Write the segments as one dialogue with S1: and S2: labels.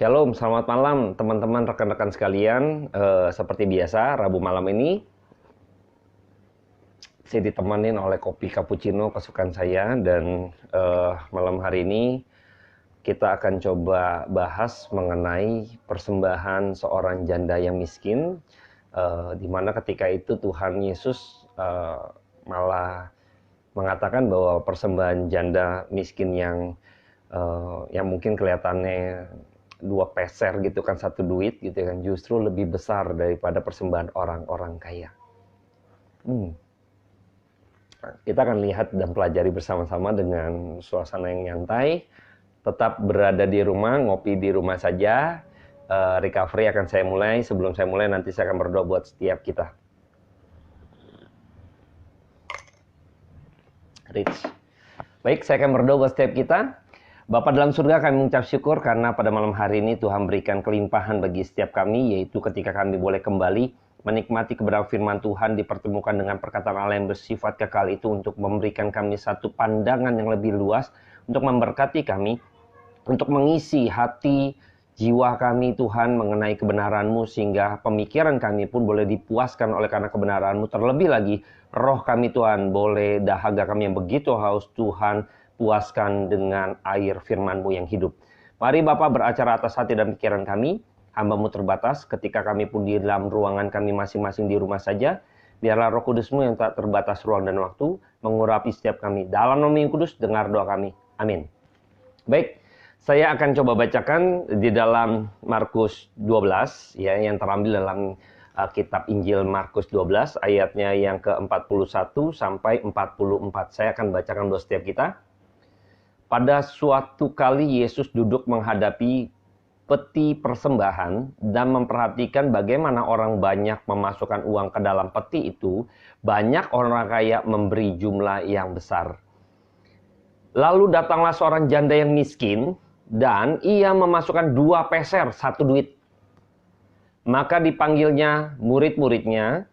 S1: Shalom, selamat malam teman-teman rekan-rekan sekalian. Seperti biasa, Rabu malam ini saya ditemanin oleh kopi cappuccino kesukaan saya dan malam hari ini kita akan coba bahas mengenai persembahan seorang janda yang miskin, di mana ketika itu Tuhan Yesus malah mengatakan bahwa persembahan janda miskin yang mungkin kelihatannya 2 peser gitu kan, 1 duit gitu kan, justru lebih besar daripada persembahan orang-orang kaya. Kita akan lihat dan pelajari bersama-sama dengan suasana yang nyantai. Tetap berada di rumah, ngopi di rumah saja. Recovery akan saya mulai. Sebelum saya mulai, nanti saya akan berdoa buat setiap kita. Rich. Baik, saya akan berdoa buat setiap kita. Bapa dalam surga, kami mengucap syukur karena pada malam hari ini Tuhan berikan kelimpahan bagi setiap kami, yaitu ketika kami boleh kembali menikmati kebenaran firman Tuhan, dipertemukan dengan perkataan Allah yang bersifat kekal itu untuk memberikan kami satu pandangan yang lebih luas, untuk memberkati kami, untuk mengisi hati jiwa kami Tuhan mengenai kebenaran-Mu, sehingga pemikiran kami pun boleh dipuaskan oleh karena kebenaran-Mu. Terlebih lagi roh kami Tuhan, boleh dahaga kami yang begitu haus Tuhan, puaskan dengan air firman-Mu yang hidup. Mari Bapa beracara atas hati dan pikiran kami. Hamba-Mu terbatas, ketika kami pun di dalam ruangan kami masing-masing di rumah saja. Biarlah Roh Kudus-Mu yang tak terbatas ruang dan waktu mengurapi setiap kami. Dalam nama yang kudus, dengar doa kami. Amin. Baik, saya akan coba bacakan di dalam Markus 12, ya, yang terambil dalam kitab Injil Markus 12, ayatnya yang ke-41 sampai 44. Saya akan bacakan buat setiap kita. Pada suatu kali Yesus duduk menghadapi peti persembahan dan memperhatikan bagaimana orang banyak memasukkan uang ke dalam peti itu. Banyak orang kaya memberi jumlah yang besar. Lalu datanglah seorang janda yang miskin dan ia memasukkan 2 peser, 1 duit. Maka dipanggilnya murid-muridnya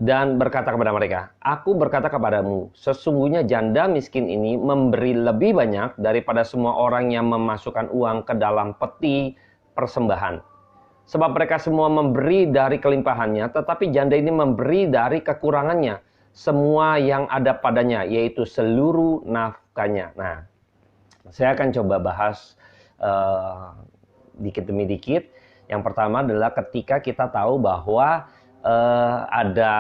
S1: dan berkata kepada mereka, "Aku berkata kepadamu, sesungguhnya janda miskin ini memberi lebih banyak daripada semua orang yang memasukkan uang ke dalam peti persembahan. Sebab mereka semua memberi dari kelimpahannya, tetapi janda ini memberi dari kekurangannya, semua yang ada padanya, yaitu seluruh nafkahnya." Nah, saya akan coba bahas dikit demi dikit. Yang pertama adalah ketika kita tahu bahwa ada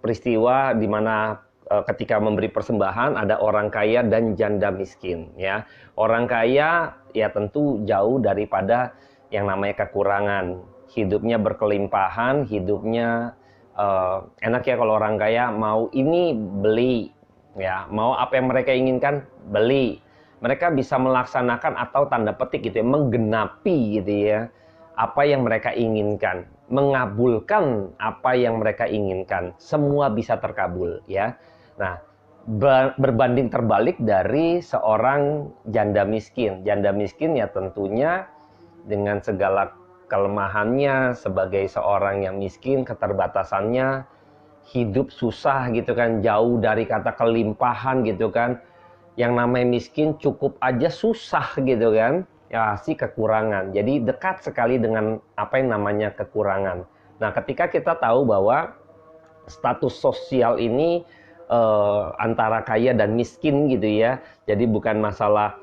S1: peristiwa di mana ketika memberi persembahan ada orang kaya dan janda miskin, ya. Orang kaya ya tentu jauh daripada yang namanya kekurangan. Hidupnya berkelimpahan, hidupnya enak ya kalau orang kaya mau ini beli, ya, mau apa yang mereka inginkan beli. Mereka bisa melaksanakan atau tanda petik gitu ya, menggenapi gitu ya apa yang mereka inginkan, mengabulkan apa yang mereka inginkan, semua bisa terkabul, ya. Nah, berbanding terbalik dari seorang janda miskin. Janda miskin ya tentunya dengan segala kelemahannya sebagai seorang yang miskin, keterbatasannya, hidup susah gitu kan, jauh dari kata kelimpahan gitu kan. Yang namanya miskin cukup aja susah gitu kan. Ya pasti kekurangan. Jadi dekat sekali dengan apa yang namanya kekurangan. Nah, ketika kita tahu bahwa status sosial ini antara kaya dan miskin gitu ya. Jadi bukan masalah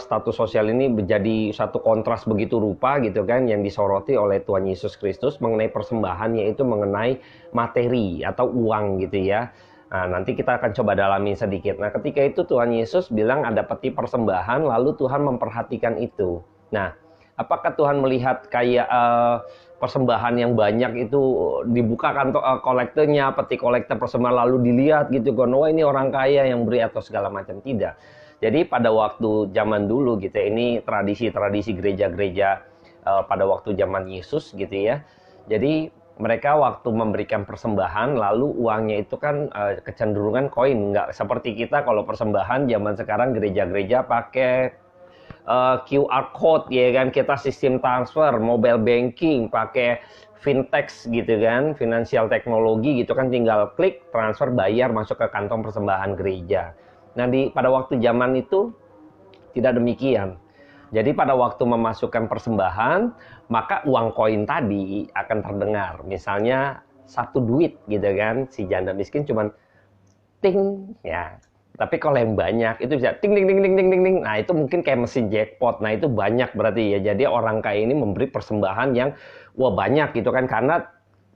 S1: status sosial ini menjadi satu kontras begitu rupa gitu kan yang disoroti oleh Tuhan Yesus Kristus mengenai persembahan, yaitu mengenai materi atau uang gitu ya. Nah, nanti kita akan coba dalami sedikit. Nah, ketika itu Tuhan Yesus bilang ada peti persembahan, lalu Tuhan memperhatikan itu. Nah, apakah Tuhan melihat kayak persembahan yang banyak itu dibuka kantong kolektornya, peti kolektor persembahan, lalu dilihat gitu kan, wah ini orang kaya yang beri atau segala macam? Tidak. Jadi pada waktu zaman dulu gitu, ini tradisi-tradisi gereja-gereja pada waktu zaman Yesus gitu ya. Jadi mereka waktu memberikan persembahan, lalu uangnya itu kan kecenderungan koin, nggak seperti kita kalau persembahan zaman sekarang gereja-gereja pakai QR code ya kan, kita sistem transfer, mobile banking, pakai fintech gitu kan, financial teknologi gitu kan, tinggal klik transfer bayar masuk ke kantong persembahan gereja. Nah pada waktu zaman itu tidak demikian. Jadi pada waktu memasukkan persembahan, maka uang koin tadi akan terdengar. Misalnya satu duit gitu kan, si janda miskin cuman ting ya. Tapi kalau yang banyak itu bisa ting ting ting ting ting ting ting. Nah, itu mungkin kayak mesin jackpot. Nah, itu banyak berarti ya. Jadi orang kaya ini memberi persembahan yang wah banyak gitu kan, karena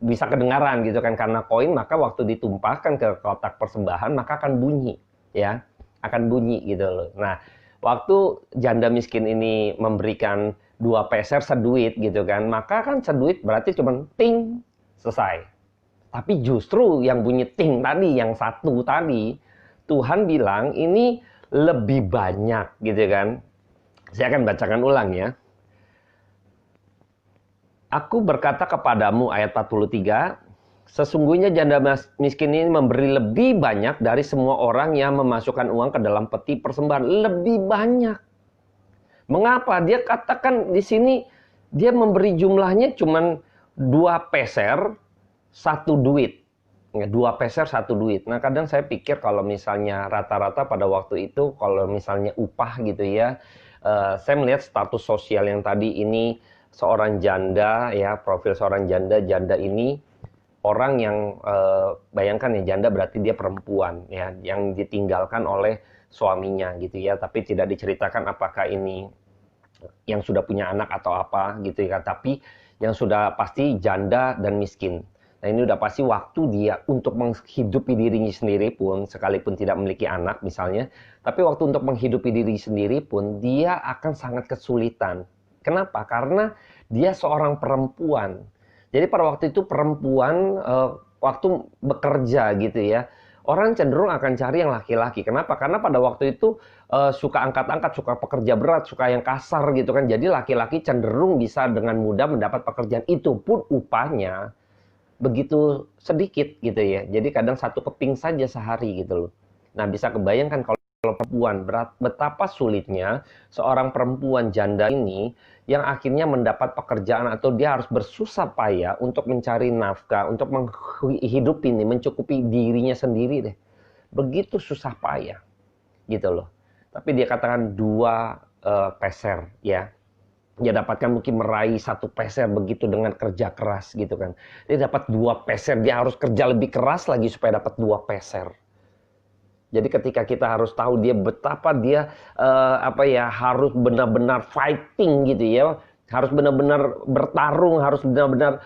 S1: bisa kedengaran gitu kan, karena koin maka waktu ditumpahkan ke kotak persembahan maka akan bunyi ya. Akan bunyi gitu loh. Nah, waktu janda miskin ini memberikan 2 peser seduit gitu kan, maka kan seduit berarti cuma ting selesai. Tapi justru yang bunyi ting tadi, yang satu tadi, Tuhan bilang ini lebih banyak gitu kan. Saya akan bacakan ulang ya. Aku berkata kepadamu, ayat 43, sesungguhnya janda miskin ini memberi lebih banyak dari semua orang yang memasukkan uang ke dalam peti persembahan. Lebih banyak. Mengapa? Dia katakan di sini, dia memberi jumlahnya cuma 2 peser, satu duit. 2 peser satu duit. Nah, kadang saya pikir kalau misalnya rata-rata pada waktu itu, kalau misalnya upah gitu ya, saya melihat status sosial yang tadi ini seorang janda ya, profil seorang janda. Janda ini orang yang bayangkan ya, janda berarti dia perempuan ya, yang ditinggalkan oleh suaminya gitu ya. Tapi tidak diceritakan apakah ini yang sudah punya anak atau apa gitu ya. Tapi yang sudah pasti janda dan miskin. Nah, ini udah pasti waktu dia untuk menghidupi dirinya sendiri pun, sekalipun tidak memiliki anak misalnya, tapi waktu untuk menghidupi diri sendiri pun, dia akan sangat kesulitan. Kenapa? Karena dia seorang perempuan. Jadi pada waktu itu perempuan, waktu bekerja gitu ya, orang cenderung akan cari yang laki-laki. Kenapa? Karena pada waktu itu suka angkat-angkat, suka pekerja berat, suka yang kasar gitu kan. Jadi laki-laki cenderung bisa dengan mudah mendapat pekerjaan, itu pun upahnya begitu sedikit gitu ya. Jadi kadang satu keping saja sehari gitu loh. Nah, bisa kebayangkan kalau perempuan, betapa sulitnya seorang perempuan janda ini yang akhirnya mendapat pekerjaan atau dia harus bersusah payah untuk mencari nafkah, untuk menghidupi ini, mencukupi dirinya sendiri deh. Begitu susah payah gitu loh. Tapi dia katakan 2 peser ya. Dia dapatkan mungkin meraih 1 peser begitu dengan kerja keras gitu kan. Dia dapat 2 peser, dia harus kerja lebih keras lagi supaya dapat 2 peser. Jadi ketika kita harus tahu dia betapa dia harus benar-benar fighting gitu ya, harus benar-benar bertarung, harus benar-benar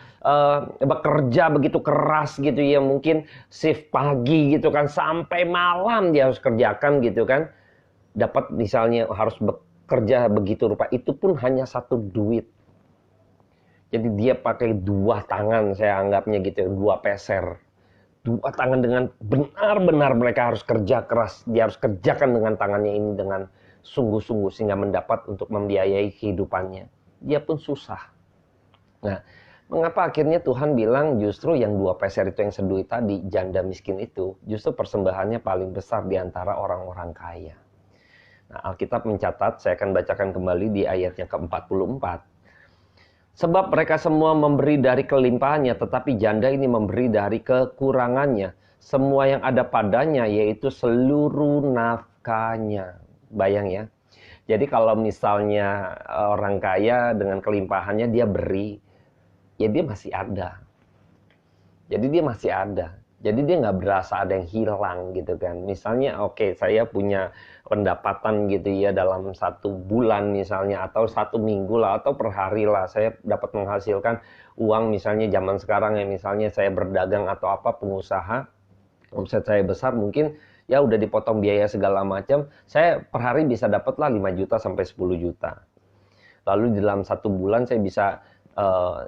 S1: bekerja begitu keras gitu ya, mungkin shift pagi gitu kan sampai malam dia harus kerjakan gitu kan. Dapat misalnya harus kerja begitu rupa, itu pun hanya satu duit. Jadi dia pakai 2 tangan, saya anggapnya gitu, 2 peser. 2 tangan dengan benar-benar mereka harus kerja keras. Dia harus kerjakan dengan tangannya ini dengan sungguh-sungguh sehingga mendapat untuk membiayai kehidupannya. Dia pun susah. Nah, mengapa akhirnya Tuhan bilang justru yang 2 peser itu, yang seduit tadi, janda miskin itu, justru persembahannya paling besar di antara orang-orang kaya. Nah, Alkitab mencatat, saya akan bacakan kembali di ayatnya ke-44. Sebab mereka semua memberi dari kelimpahannya, tetapi janda ini memberi dari kekurangannya. Semua yang ada padanya, yaitu seluruh nafkahnya. Bayang ya. Jadi kalau misalnya orang kaya dengan kelimpahannya dia beri, ya dia masih ada. Jadi dia masih ada. Jadi dia nggak berasa ada yang hilang gitu kan. Misalnya oke, saya punya pendapatan gitu ya dalam 1 bulan misalnya, atau 1 minggu lah, atau per hari lah, saya dapat menghasilkan uang misalnya zaman sekarang ya, misalnya saya berdagang atau apa, pengusaha, omset saya besar, mungkin ya udah dipotong biaya segala macam, saya per hari bisa dapatlah 5 juta sampai 10 juta. Lalu dalam 1 bulan saya bisa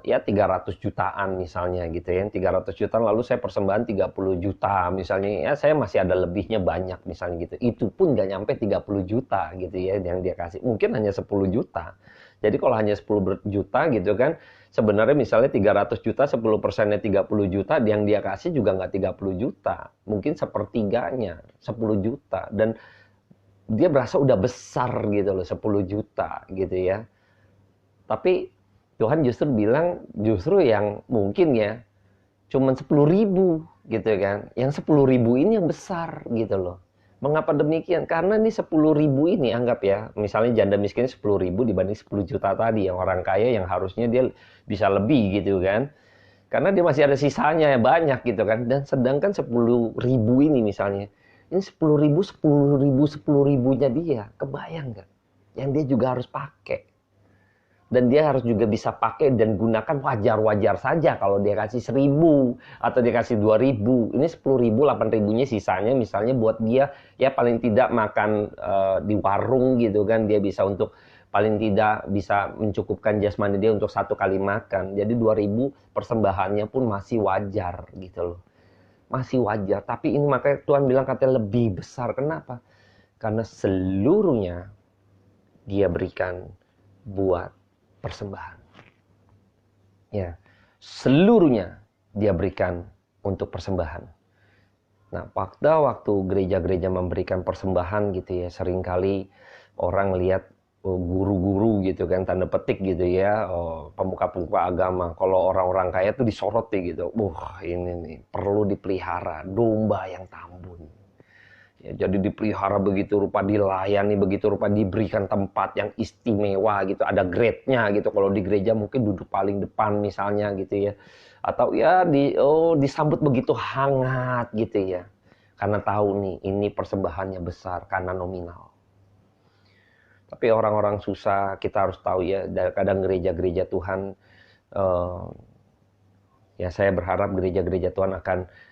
S1: ya 300 jutaan misalnya gitu ya, 300 juta, lalu saya persembahan 30 juta misalnya, ya saya masih ada lebihnya banyak misalnya gitu. Itu pun nggak nyampe 30 juta gitu ya yang dia kasih, mungkin hanya 10 juta. Jadi kalau hanya 10 juta gitu kan, sebenarnya misalnya 300 juta, 10%-nya 30 juta, yang dia kasih juga nggak 30 juta, mungkin sepertiganya, 10 juta. Dan dia berasa udah besar gitu loh, 10 juta gitu ya. Tapi Tuhan justru bilang, justru yang mungkin ya cuman 10.000 gitu kan. Yang 10.000 ini yang besar gitu loh. Mengapa demikian? Karena ini 10.000 ini anggap ya, misalnya janda miskin 10.000 dibanding 10 juta tadi, yang orang kaya yang harusnya dia bisa lebih gitu kan. Karena dia masih ada sisanya ya banyak gitu kan. Dan sedangkan 10.000 ini misalnya, ini 10.000, 10.000, 10.000-nya dia, kebayang nggak? Yang dia juga harus pakai. Dan dia harus juga bisa pakai dan gunakan wajar-wajar saja kalau dia kasih 1.000 atau dia kasih 2.000. Ini 10.000, 8.000-nya sisanya misalnya buat dia ya paling tidak makan di warung gitu kan. Dia bisa untuk paling tidak bisa mencukupkan jasmani dia untuk 1 kali makan. Jadi 2.000 persembahannya pun masih wajar gitu loh. Masih wajar. Tapi ini makanya Tuhan bilang katanya lebih besar. Kenapa? Karena seluruhnya dia berikan buat persembahan. Ya, seluruhnya dia berikan untuk persembahan. Nah, waktu gereja-gereja memberikan persembahan gitu ya, seringkali orang lihat guru-guru gitu kan, tanda petik gitu ya, pemuka-pemuka agama. Kalau orang-orang kaya tuh disoroti gitu. Ini nih perlu dipelihara, domba yang tambun. Ya, jadi dipelihara begitu rupa, dilayani begitu rupa, diberikan tempat yang istimewa gitu, ada grade-nya gitu. Kalau di gereja mungkin duduk paling depan misalnya gitu ya. Atau ya disambut begitu hangat gitu ya. Karena tahu nih ini persembahannya besar karena nominal. Tapi orang-orang susah kita harus tahu ya, kadang gereja-gereja Tuhan ya saya berharap gereja-gereja Tuhan akan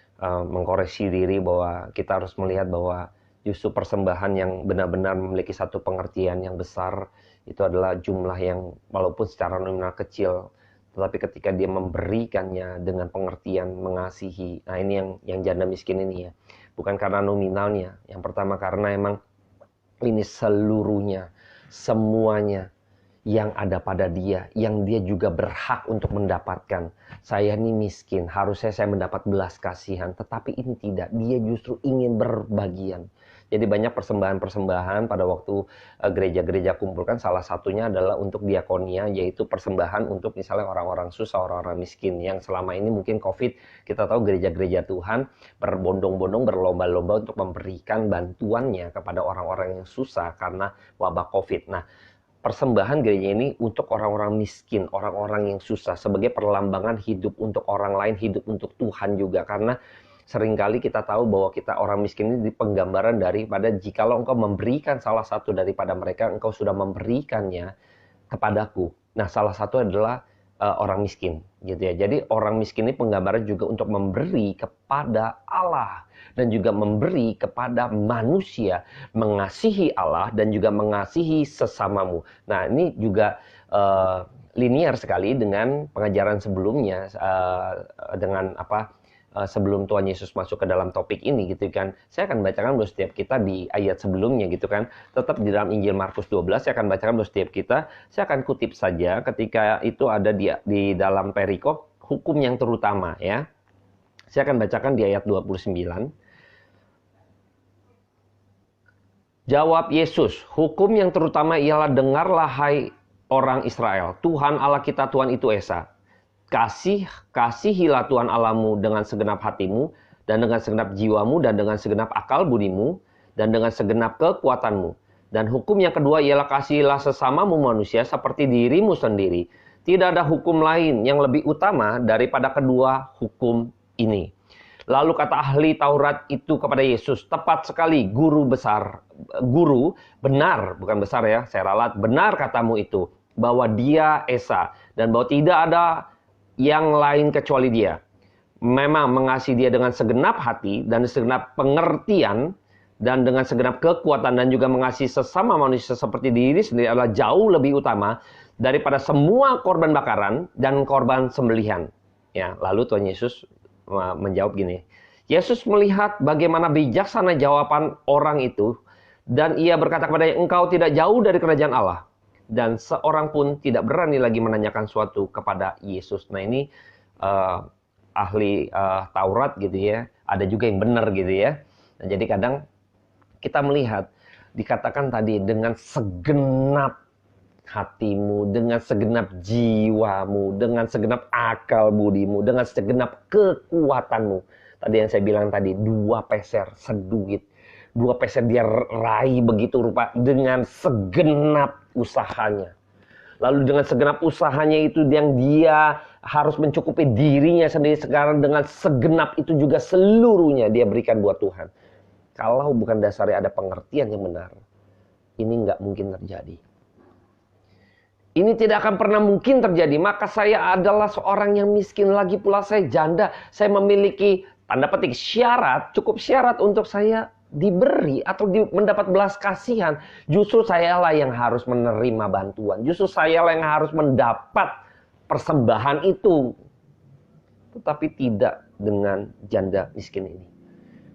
S1: mengkoreksi diri bahwa kita harus melihat bahwa justru persembahan yang benar-benar memiliki satu pengertian yang besar itu adalah jumlah yang walaupun secara nominal kecil, tetapi ketika dia memberikannya dengan pengertian mengasihi. Nah ini yang janda miskin ini ya, bukan karena nominalnya. Yang pertama karena emang ini seluruhnya, semuanya yang ada pada dia, yang dia juga berhak untuk mendapatkan. Saya ini miskin, harusnya saya mendapat belas kasihan, tetapi ini tidak. Dia justru ingin berbagian. Jadi banyak persembahan-persembahan pada waktu gereja-gereja kumpulkan, salah satunya adalah untuk diakonia, yaitu persembahan untuk misalnya orang-orang susah, orang-orang miskin. Yang selama ini mungkin COVID, kita tahu gereja-gereja Tuhan berbondong-bondong, berlomba-lomba untuk memberikan bantuannya kepada orang-orang yang susah karena wabah COVID. Nah, persembahan gereja ini untuk orang-orang miskin, orang-orang yang susah, sebagai perlambangan hidup untuk orang lain, hidup untuk Tuhan juga. Karena seringkali kita tahu bahwa kita orang miskin ini penggambaran daripada jikalau engkau memberikan salah satu daripada mereka, engkau sudah memberikannya kepadaku. Nah, salah satu adalah orang miskin, gitu ya. Jadi orang miskin ini penggambaran juga untuk memberi kepada Allah dan juga memberi kepada manusia, mengasihi Allah dan juga mengasihi sesamamu. Nah, ini juga linear sekali dengan pengajaran sebelumnya, dengan sebelum Tuhan Yesus masuk ke dalam topik ini gitu kan. Saya akan bacakan buat setiap kita di ayat sebelumnya gitu kan. Tetap di dalam Injil Markus 12 saya akan bacakan buat setiap kita. Saya akan kutip saja ketika itu ada di dalam perikop hukum yang terutama ya. Saya akan bacakan di ayat 29. Jawab Yesus, hukum yang terutama ialah dengarlah hai orang Israel. Tuhan Allah kita Tuhan itu Esa. Kasihilah Tuhan Allahmu dengan segenap hatimu, dan dengan segenap jiwamu, dan dengan segenap akal budimu, dan dengan segenap kekuatanmu. Dan hukum yang kedua ialah kasihilah sesamamu manusia seperti dirimu sendiri. Tidak ada hukum lain yang lebih utama daripada kedua hukum ini. Lalu kata ahli Taurat itu kepada Yesus, tepat sekali guru besar, guru benar, bukan besar ya, saya ralat, benar katamu itu, bahwa dia Esa, dan bahwa tidak ada yang lain kecuali dia. Memang mengasihi dia dengan segenap hati dan segenap pengertian dan dengan segenap kekuatan dan juga mengasihi sesama manusia seperti diri sendiri adalah jauh lebih utama daripada semua korban bakaran dan korban sembelihan. Ya, lalu Tuhan Yesus menjawab gini. Yesus melihat bagaimana bijaksana jawaban orang itu dan ia berkata kepadanya, engkau tidak jauh dari kerajaan Allah. Dan seorang pun tidak berani lagi menanyakan suatu kepada Yesus. Nah ini ahli Taurat gitu ya. Ada juga yang benar gitu ya. Nah, jadi kadang kita melihat dikatakan tadi dengan segenap hatimu, dengan segenap jiwamu, dengan segenap akal budimu, dengan segenap kekuatanmu. Tadi yang saya bilang tadi, 2 peser seduit. 2 peser dia raih begitu rupa dengan segenap usahanya. Lalu dengan segenap usahanya itu yang dia harus mencukupi dirinya sendiri, sekarang dengan segenap itu juga seluruhnya dia berikan buat Tuhan. Kalau bukan dasarnya ada pengertian yang benar, ini nggak mungkin terjadi. Ini tidak akan pernah mungkin terjadi. Maka saya adalah seorang yang miskin, lagi pula saya janda. Saya memiliki tanda petik syarat, cukup syarat untuk saya diberi atau mendapat belas kasihan. Justru sayalah yang harus menerima bantuan. Justru sayalah yang harus mendapat persembahan itu. Tetapi tidak dengan janda miskin ini.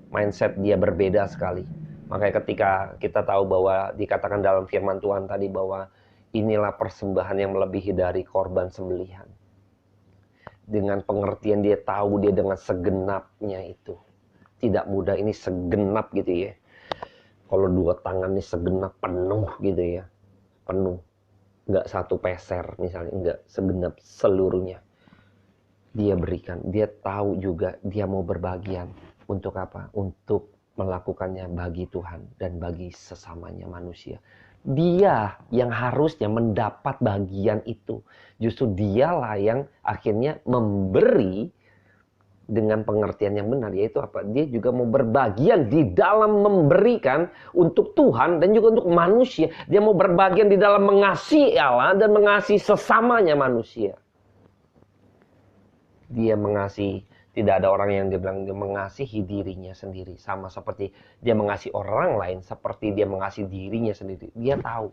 S1: Mindset dia berbeda sekali. Makanya ketika kita tahu bahwa dikatakan dalam firman Tuhan tadi bahwa inilah persembahan yang melebihi dari korban sembelihan. Dengan pengertian dia tahu dia dengan segenapnya itu. Tidak mudah, ini segenap gitu ya. Kalau 2 tangan ini segenap penuh gitu ya. Penuh. Enggak 1 peser misalnya. Enggak, segenap seluruhnya. Dia berikan. Dia tahu juga dia mau berbagian. Untuk apa? Untuk melakukannya bagi Tuhan dan bagi sesamanya manusia. Dia yang harusnya mendapat bagian itu. Justru dialah yang akhirnya memberi dengan pengertian yang benar. Yaitu apa? Dia juga mau berbagian di dalam memberikan untuk Tuhan dan juga untuk manusia. Dia mau berbagian di dalam mengasihi Allah dan mengasihi sesamanya manusia. Dia mengasihi. Tidak ada orang yang dia bilang dia mengasihi dirinya sendiri. Sama seperti dia mengasihi orang lain. Seperti dia mengasihi dirinya sendiri. Dia tahu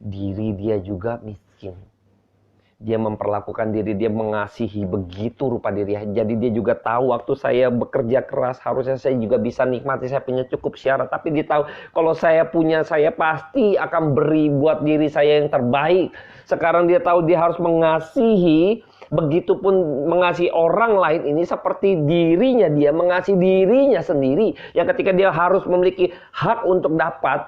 S1: diri dia juga miskin. Dia memperlakukan diri dia mengasihi begitu rupa diri. Jadi dia juga tahu waktu saya bekerja keras. Harusnya saya juga bisa nikmati. Saya punya cukup syarat. Tapi dia tahu kalau saya punya, saya pasti akan beri buat diri saya yang terbaik. Sekarang dia tahu dia harus mengasihi. Begitupun mengasihi orang lain ini seperti dirinya, dia mengasihi dirinya sendiri. Yang ketika dia harus memiliki hak untuk mendapat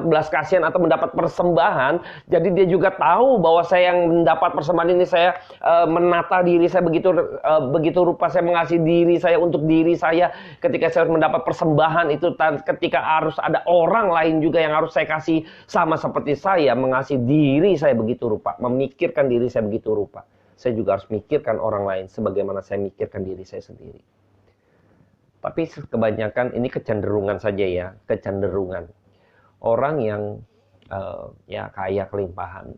S1: belas kasihan atau mendapat persembahan. Jadi dia juga tahu bahwa saya yang mendapat persembahan ini, saya menata diri saya begitu rupa, saya mengasihi diri saya untuk diri saya. Ketika saya mendapat persembahan itu, ketika harus ada orang lain juga yang harus saya kasih sama seperti saya mengasihi diri saya begitu rupa, memikirkan diri saya begitu rupa. Saya juga harus mikirkan orang lain sebagaimana saya mikirkan diri saya sendiri. Tapi kebanyakan ini kecenderungan saja ya, kecenderungan. Orang yang ya kaya kelimpahan,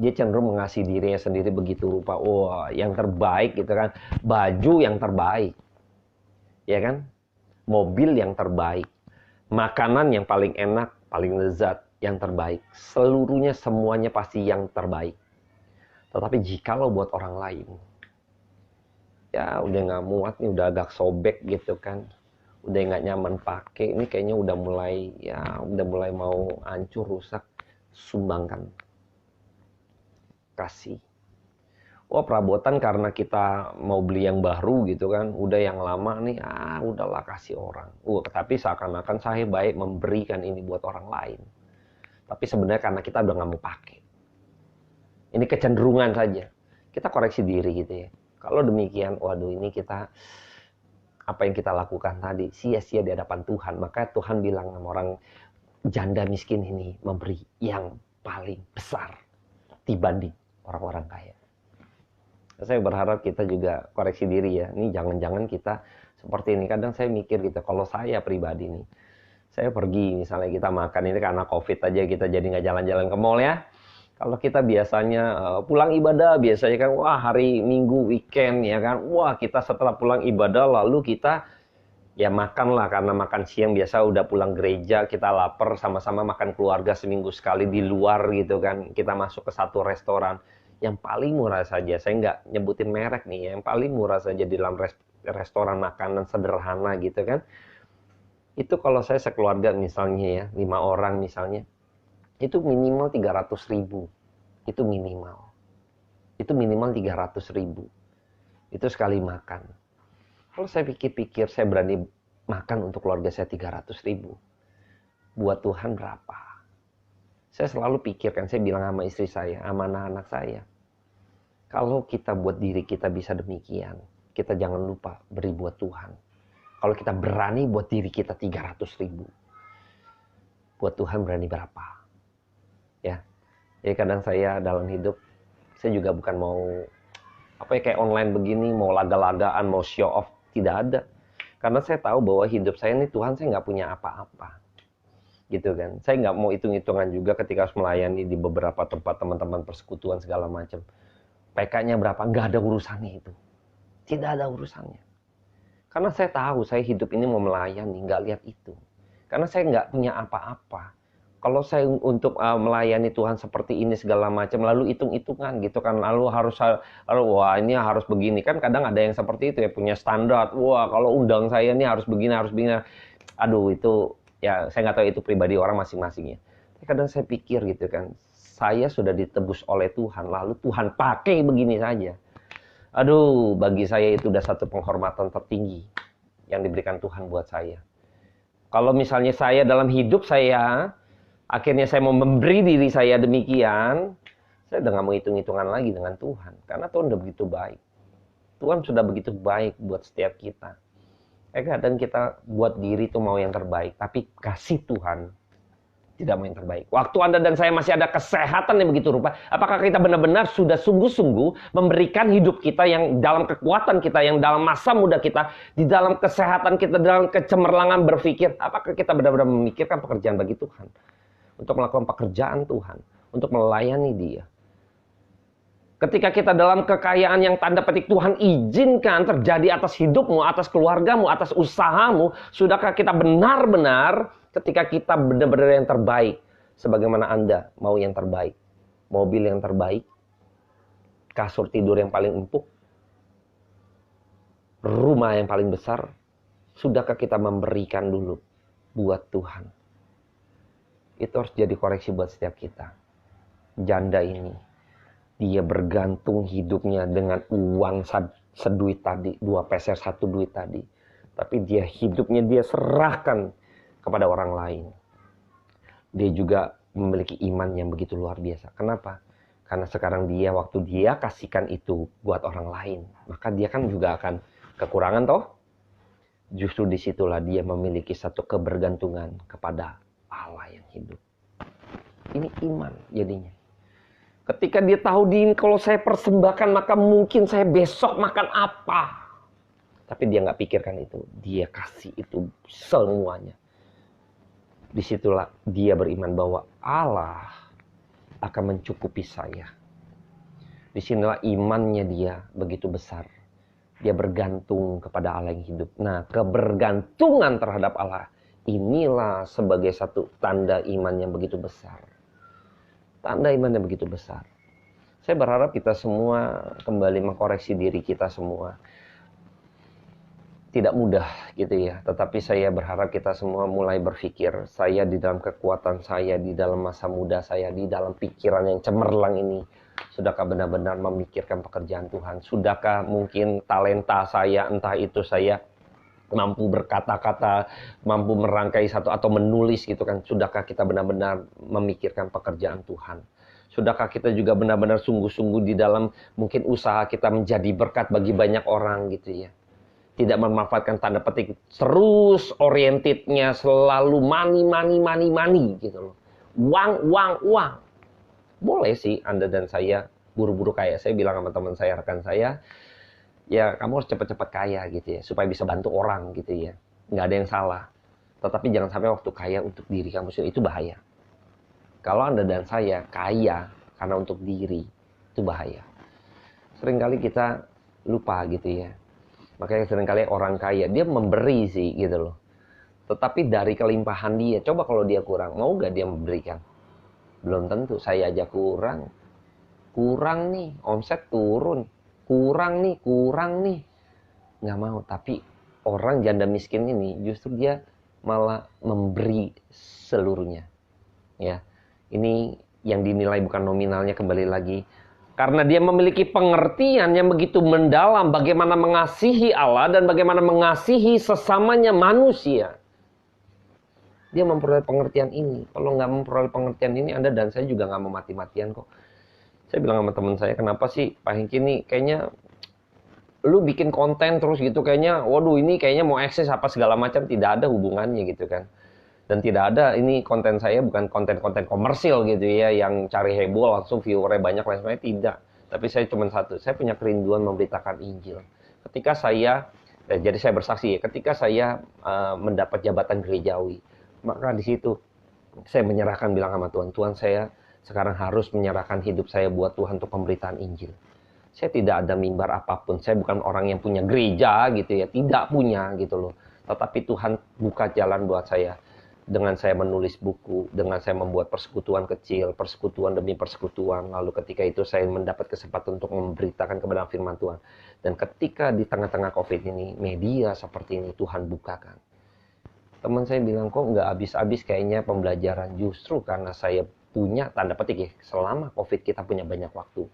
S1: dia cenderung mengasihi dirinya sendiri begitu rupa. Wah, yang terbaik gitu kan. Baju yang terbaik. Ya kan? Mobil yang terbaik. Makanan yang paling enak, paling lezat, yang terbaik. Seluruhnya semuanya pasti yang terbaik. Tetapi jikalau buat orang lain, ya udah nggak muat nih, udah agak sobek gitu kan, udah nggak nyaman pakai, ini kayaknya udah mulai mau hancur, rusak, sumbangkan, kasih. Oh, perabotan karena kita mau beli yang baru gitu kan, udah yang lama nih, udahlah kasih orang. Tapi seakan-akan saya baik memberikan ini buat orang lain. Tapi sebenarnya karena kita udah nggak mau pakai. Ini kecenderungan saja. Kita koreksi diri gitu ya. Kalau demikian, waduh ini kita, apa yang kita lakukan tadi, sia-sia di hadapan Tuhan. Maka Tuhan bilang sama orang janda miskin ini, memberi yang paling besar dibanding orang-orang kaya. Saya berharap kita juga koreksi diri ya. Ini jangan-jangan kita seperti ini. Kadang saya mikir gitu, kalau saya pribadi nih, saya pergi misalnya kita makan ini karena COVID aja kita jadi nggak jalan-jalan ke mall ya. Kalau kita biasanya pulang ibadah, biasanya kan wah hari Minggu weekend ya kan, wah kita setelah pulang ibadah lalu kita ya makan lah, karena makan siang biasa udah pulang gereja, kita lapar, sama-sama makan keluarga seminggu sekali di luar gitu kan. Kita masuk ke satu restoran yang paling murah saja, saya nggak nyebutin merek nih, yang paling murah saja di dalam restoran makanan sederhana gitu kan. Itu kalau saya sekeluarga misalnya ya, 5 orang misalnya, itu minimal 300.000. Itu minimal. Itu minimal 300.000. Itu sekali makan. Kalau saya pikir-pikir, saya berani makan untuk keluarga saya 300.000. Buat Tuhan berapa? Saya selalu pikirkan, saya bilang sama istri saya, sama anak-anak saya. Kalau kita buat diri kita bisa demikian, kita jangan lupa beri buat Tuhan. Kalau kita berani buat diri kita 300.000. buat Tuhan berani berapa. Ya. Jadi kadang saya dalam hidup, saya juga bukan mau kayak online begini, mau laga-lagaan, mau show off, tidak ada. Karena saya tahu bahwa hidup saya ini Tuhan, saya nggak punya apa-apa. Gitu kan. Saya nggak mau hitung-hitungan juga ketika harus melayani di beberapa tempat teman-teman persekutuan segala macam. PK-nya berapa, nggak ada urusannya itu. Tidak ada urusannya. Karena saya tahu saya hidup ini mau melayani, nggak lihat itu. Karena saya nggak punya apa-apa. Kalau saya untuk melayani Tuhan seperti ini segala macam, lalu hitung-hitungan gitu kan, lalu wah ini harus begini kan, kadang ada yang seperti itu ya, punya standar. Wah kalau undang saya ini harus begini, harus begini. Aduh itu ya saya nggak tahu itu pribadi orang masing-masing ya. Kadang saya pikir gitu kan, saya sudah ditebus oleh Tuhan, lalu Tuhan pakai begini saja. Aduh, bagi saya itu udah satu penghormatan tertinggi yang diberikan Tuhan buat saya. Kalau misalnya saya dalam hidup saya, akhirnya saya mau memberi diri saya demikian, saya udah nggak mau hitung-hitungan lagi dengan Tuhan. Karena Tuhan udah begitu baik. Tuhan sudah begitu baik buat setiap kita. Kadang kita buat diri tuh mau yang terbaik, tapi kasih Tuhan tidak mau yang terbaik. Waktu Anda dan saya masih ada kesehatan yang begitu rupa, apakah kita benar-benar sudah sungguh-sungguh memberikan hidup kita yang dalam kekuatan kita, yang dalam masa muda kita, di dalam kesehatan kita, dalam kecemerlangan berpikir, apakah kita benar-benar memikirkan pekerjaan bagi Tuhan? Untuk melakukan pekerjaan Tuhan, untuk melayani Dia. Ketika kita dalam kekayaan yang tanda petik Tuhan izinkan terjadi atas hidupmu, atas keluargamu, atas usahamu, sudahkah kita benar-benar ketika kita benar-benar yang terbaik, sebagaimana Anda mau yang terbaik, mobil yang terbaik, kasur tidur yang paling empuk, rumah yang paling besar, sudahkah kita memberikan dulu buat Tuhan? Itu harus jadi koreksi buat setiap kita. Janda ini, dia bergantung hidupnya dengan uang seduit tadi, 2 peser 1 duit tadi. Tapi dia hidupnya dia serahkan kepada orang lain. Dia juga memiliki iman yang begitu luar biasa. Kenapa? Karena sekarang dia, waktu dia kasihkan itu buat orang lain, maka dia kan juga akan kekurangan toh. Justru disitulah dia memiliki satu kebergantungan kepada Allah yang hidup. Ini iman jadinya. Ketika dia tahu kalau saya persembahkan maka mungkin saya besok makan apa. Tapi dia nggak pikirkan itu. Dia kasih itu semuanya. Disitulah dia beriman bahwa Allah akan mencukupi saya. Disinilah imannya dia begitu besar. Dia bergantung kepada Allah yang hidup. Nah, kebergantungan terhadap Allah inilah sebagai satu tanda iman yang begitu besar. Tanda iman yang begitu besar. Saya berharap kita semua kembali mengkoreksi diri kita semua. Tidak mudah gitu ya. Tetapi saya berharap kita semua mulai berpikir. Saya di dalam kekuatan saya, di dalam masa muda saya, di dalam pikiran yang cemerlang ini. Sudahkah benar-benar memikirkan pekerjaan Tuhan? Sudahkah mungkin talenta saya, entah itu saya mampu berkata-kata, mampu merangkai satu atau menulis gitu kan. Sudahkah kita benar-benar memikirkan pekerjaan Tuhan? Sudahkah kita juga benar-benar sungguh-sungguh di dalam mungkin usaha kita menjadi berkat bagi banyak orang gitu ya. Tidak memanfaatkan tanda petik terus orientednya selalu money gitu loh. Uang. Boleh sih Anda dan saya buru-buru kaya. Saya bilang sama teman saya, rekan saya, ya kamu harus cepat-cepat kaya gitu ya, supaya bisa bantu orang gitu ya. Nggak ada yang salah. Tetapi jangan sampai waktu kaya untuk diri kamu sendiri, itu bahaya. Kalau Anda dan saya kaya karena untuk diri, itu bahaya. Seringkali kita lupa gitu ya. Makanya seringkali orang kaya, dia memberi sih gitu loh. Tetapi dari kelimpahan dia, coba kalau dia kurang, mau nggak dia memberikan? Belum tentu, saya aja kurang. Kurang nih, omset turun. Kurang nih. Nggak mau, tapi orang janda miskin ini justru dia malah memberi seluruhnya. Ya, ini yang dinilai bukan nominalnya, kembali lagi. Karena dia memiliki pengertian yang begitu mendalam bagaimana mengasihi Allah dan bagaimana mengasihi sesamanya manusia. Dia memperoleh pengertian ini. Kalau nggak memperoleh pengertian ini, Anda dan saya juga nggak mau mati-matian kok. Saya bilang sama teman saya, kenapa sih Pak Hengki ini kayaknya lu bikin konten terus gitu, kayaknya waduh ini kayaknya mau eksis apa segala macam. Tidak ada hubungannya gitu kan. Dan tidak ada, ini konten saya bukan konten-konten komersil gitu ya, yang cari heboh langsung viewernya banyak lain sebagainya, tidak. Tapi saya cuma satu, saya punya kerinduan memberitakan Injil. Ketika saya, jadi saya bersaksi ya, ketika saya mendapat jabatan gerejawi, maka di situ saya menyerahkan, bilang sama Tuhan, Tuhan saya sekarang harus menyerahkan hidup saya buat Tuhan untuk pemberitaan Injil. Saya tidak ada mimbar apapun, saya bukan orang yang punya gereja gitu ya, tidak punya gitu loh. Tetapi Tuhan buka jalan buat saya dengan saya menulis buku, dengan saya membuat persekutuan kecil, persekutuan demi persekutuan. Lalu ketika itu saya mendapat kesempatan untuk memberitakan kebenaran firman Tuhan. Dan ketika di tengah-tengah COVID ini, media seperti ini Tuhan bukakan. Teman saya bilang, kok nggak habis-habis kayaknya pembelajaran. Justru karena saya punya, tanda petik ya, selama COVID kita punya banyak waktu.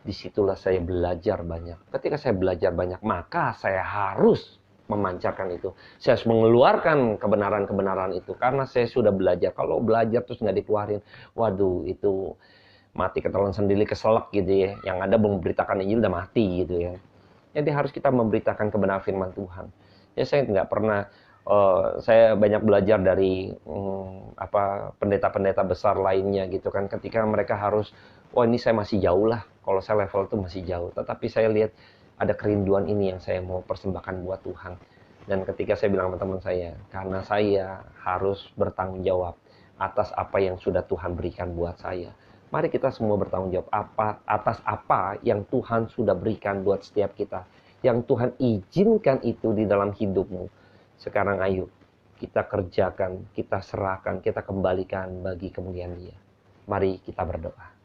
S1: Disitulah saya belajar banyak. Ketika saya belajar banyak, maka saya harus memancarkan itu. Saya harus mengeluarkan kebenaran-kebenaran itu. Karena saya sudah belajar. Kalau belajar terus nggak dikeluarin, waduh itu mati ketelan sendiri, keselak gitu ya. Yang ada memberitakan Injil udah mati gitu ya. Jadi harus kita memberitakan kebenaran firman Tuhan. Ya saya nggak pernah, saya banyak belajar dari pendeta-pendeta besar lainnya gitu kan. Ketika mereka harus, wah ini saya masih jauh lah. Kalau saya level itu masih jauh. Tetapi saya lihat ada kerinduan ini yang saya mau persembahkan buat Tuhan. Dan ketika saya bilang sama teman saya, karena saya harus bertanggung jawab atas apa yang sudah Tuhan berikan buat saya. Mari kita semua bertanggung jawab atas apa yang Tuhan sudah berikan buat setiap kita. Yang Tuhan izinkan itu di dalam hidupmu. Sekarang ayo, kita kerjakan, kita serahkan, kita kembalikan bagi kemuliaan Dia. Mari kita berdoa.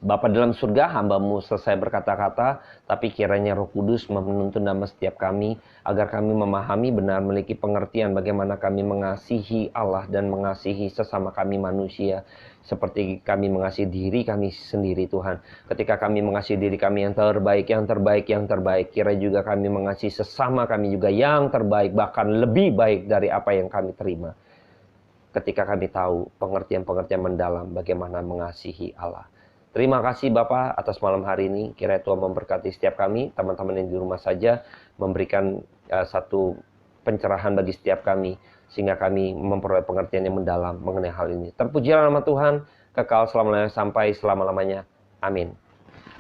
S1: Bapa dalam surga, hamba-Mu selesai berkata-kata, tapi kiranya Roh Kudus menuntun dalam setiap kami, agar kami memahami benar, memiliki pengertian bagaimana kami mengasihi Allah dan mengasihi sesama kami manusia, seperti kami mengasihi diri kami sendiri Tuhan. Ketika kami mengasihi diri kami yang terbaik, kira juga kami mengasihi sesama kami juga yang terbaik, bahkan lebih baik dari apa yang kami terima. Ketika kami tahu pengertian-pengertian mendalam bagaimana mengasihi Allah. Terima kasih Bapak atas malam hari ini. Kiranya Tuhan memberkati setiap kami, teman-teman yang di rumah saja, memberikan satu pencerahan bagi setiap kami, sehingga kami memperoleh pengertian yang mendalam mengenai hal ini. Terpujilah nama Tuhan, kekal selama-lamanya sampai selama-lamanya. Amin.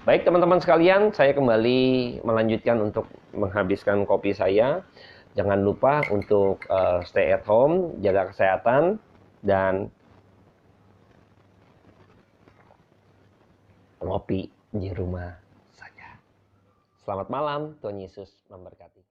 S1: Baik teman-teman sekalian, saya kembali melanjutkan untuk menghabiskan kopi saya. Jangan lupa untuk stay at home, jaga kesehatan, dan ngopi di rumah saja. Selamat malam, Tuhan Yesus memberkati.